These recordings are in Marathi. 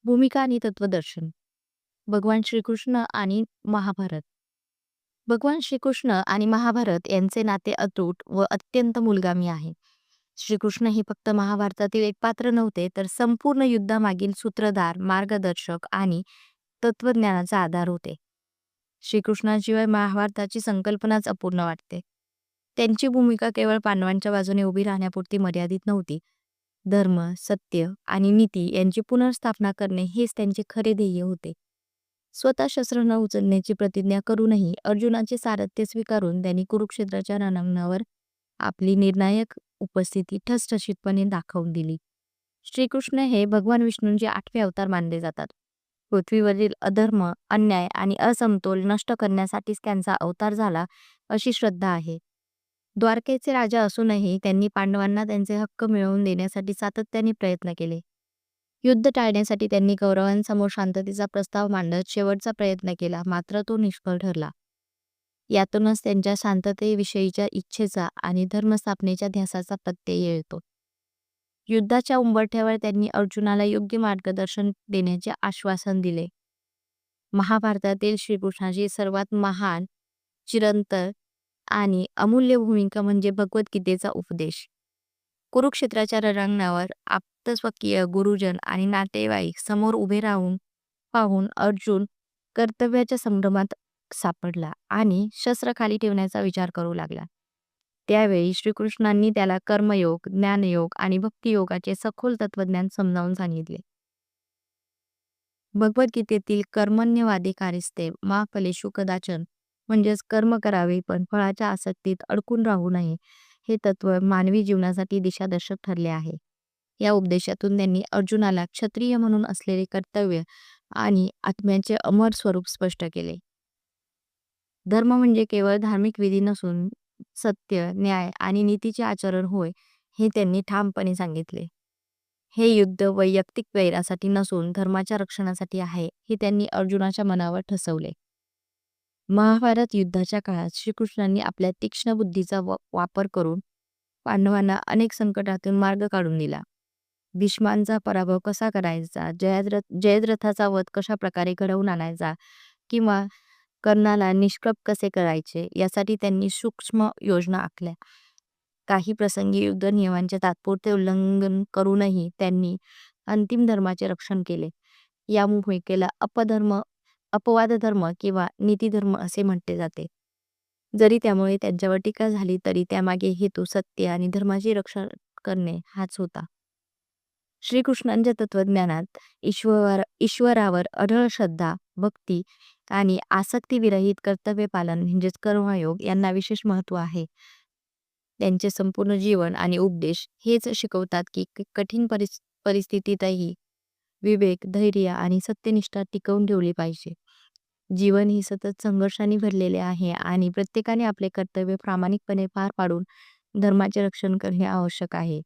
भूमिका आणि तत्वदर्शन. भगवान श्रीकृष्ण आणि महाभारत. भगवान श्रीकृष्ण आणि महाभारत यांचे नाते अतूट व अत्यंत मूलगामी आहे. श्रीकृष्ण हे फक्त महाभारतातील एक पात्र नव्हते, तर संपूर्ण युद्धामागील सूत्रधार, मार्गदर्शक आणि तत्वज्ञानाचा आधार होते. श्रीकृष्णाशिवाय महाभारताची संकल्पनाच अपूर्ण वाटते. त्यांची भूमिका केवळ पांडवांच्या बाजूने उभी राहण्यापुरती मर्यादित नव्हती. धर्म, सत्य आणि नीती यांची पुनर्स्थापना करणे हेच त्यांचे खरे ध्येय होते. स्वतः शस्त्र न उचलण्याची प्रतिज्ञा करूनही अर्जुनाचे सारथ्य स्वीकारून त्यांनी कुरुक्षेत्राच्या रणांगणावर आपली निर्णायक उपस्थिती ठसठशीतपणे दाखवून दिली. श्रीकृष्ण हे भगवान विष्णूंचे 8वे अवतार मानले जातात. पृथ्वीवरील अधर्म, अन्याय आणि असमतोल नष्ट करण्यासाठीच त्यांचा अवतार झाला, अशी श्रद्धा आहे. द्वारकेचे राजा असूनही त्यांनी पांडवांना त्यांचे हक्क मिळवून देण्यासाठी सातत्याने प्रयत्न केले. युद्ध टाळण्यासाठी त्यांनी कौरवांसमोर शांततेचा प्रस्ताव मांडत शेवटचा प्रयत्न केला, मात्र तो निष्फळ ठरला. यातूनच त्यांच्या शांततेविषयीच्या इच्छेचा आणि धर्मस्थापनेच्या ध्यासाचा प्रत्यय येतो. युद्धाच्या उंबरठ्यावर त्यांनी अर्जुनाला योग्य मार्गदर्शन देण्याचे आश्वासन दिले. महाभारतातील श्रीकृष्णाची सर्वात महान, चिरंतन आणि अमूल्य भूमिका म्हणजे भगवद्गीतेचा उपदेश. कुरुक्षेत्राच्या रणांगणावर आप्तस्वकीय, गुरुजन आणि नातेवाईक समोर उभे राहून पाहून अर्जुन कर्तव्याच्या संभ्रमात सापडला आणि शस्त्र खाली ठेवण्याचा विचार करू लागला. त्यावेळी श्रीकृष्णांनी त्याला कर्मयोग, ज्ञानयोग आणि भक्तियोगाचे सखोल तत्वज्ञान समजावून सांगितले. भगवद्गीतेतील कर्मण्यवादी कारस्ते मा फलेषु कदाचन म्हणजेच कर्म करावे पण फळाच्या आसक्तीत अडकून राहू नये, हे तत्व मानवी जीवनासाठी दिशादर्शक ठरले आहे. या उपदेशातून त्यांनी अर्जुनाला क्षत्रिय म्हणून असलेले कर्तव्य आणि आत्म्याचे अमर स्वरूप स्पष्ट केले. धर्म म्हणजे केवळ धार्मिक विधी नसून सत्य, न्याय आणि नीतीचे आचरण होय, हे त्यांनी ठामपणे सांगितले. हे युद्ध वैयक्तिक वैरासाठी नसून धर्माच्या रक्षणासाठी आहे, हे त्यांनी अर्जुनाच्या मनावर ठसवले. महाभारत युद्धाच्या काळात श्रीकृष्णांनी आपल्या तीक्ष्ण बुद्धीचा वापर करून पांडवांना अनेक संकटातून मार्ग काढून दिला. भीष्मांचा पराभव कसा करायचा, जयद्रथाचा वध कशा प्रकारे घडवून आणायचा किंवा कर्णाला निष्प्रभ कसे करायचे, यासाठी त्यांनी सूक्ष्म योजना आखल्या. काही प्रसंगी युद्ध नियमांचे तात्पुरते उल्लंघन करूनही त्यांनी अंतिम धर्माचे रक्षण केले. या भूमिकेला अपवाद धर्म किंवा नीतिधर्म असे म्हटले जाते. जरी त्यामुळे त्यांच्यावर टीका झाली तरी त्यामागे हेतू सत्य आणि धर्माची रक्षण करणे हाच होता. श्रीकृष्णांच्या तत्वज्ञानात ईश्वरावर अढळ श्रद्धा, भक्ती आणि आसक्तीविरहित कर्तव्य पालन म्हणजेच कर्मयोग यांना विशेष महत्त्व आहे. त्यांचे संपूर्ण जीवन आणि उपदेश हेच शिकवतात की कठीण परिस्थितीतही विवेक, धैर्य आणि सत्यनिष्ठा टिकवून ठेवली पाहिजे. जीवन ही सतत संघर्षाने भरलेले आहे आणि प्रत्येकाने आपले कर्तव्य प्रामाणिकपणे पार पाडून धर्माचे रक्षण करणे आवश्यक आहे,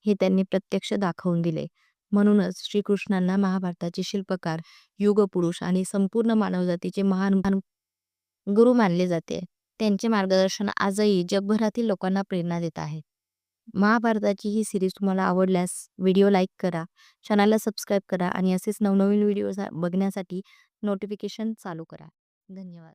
हे त्यांनी प्रत्यक्ष दाखवून दिले. म्हणूनच श्रीकृष्णांना महाभारताचे शिल्पकार, युगपुरुष आणि संपूर्ण मानवजातीचे महान गुरु मानले जाते. त्यांचे मार्गदर्शन आजही जगभरातील लोकांना प्रेरणा देत आहे. महाभारताची ही सिरीज तुम्हाला आवडल्यास व्हिडिओ लाईक करा, चॅनलला सबस्क्राईब करा आणि असेच नवनवीन व्हिडिओ बघण्यासाठी नोटिफिकेशन चालू करा. धन्यवाद.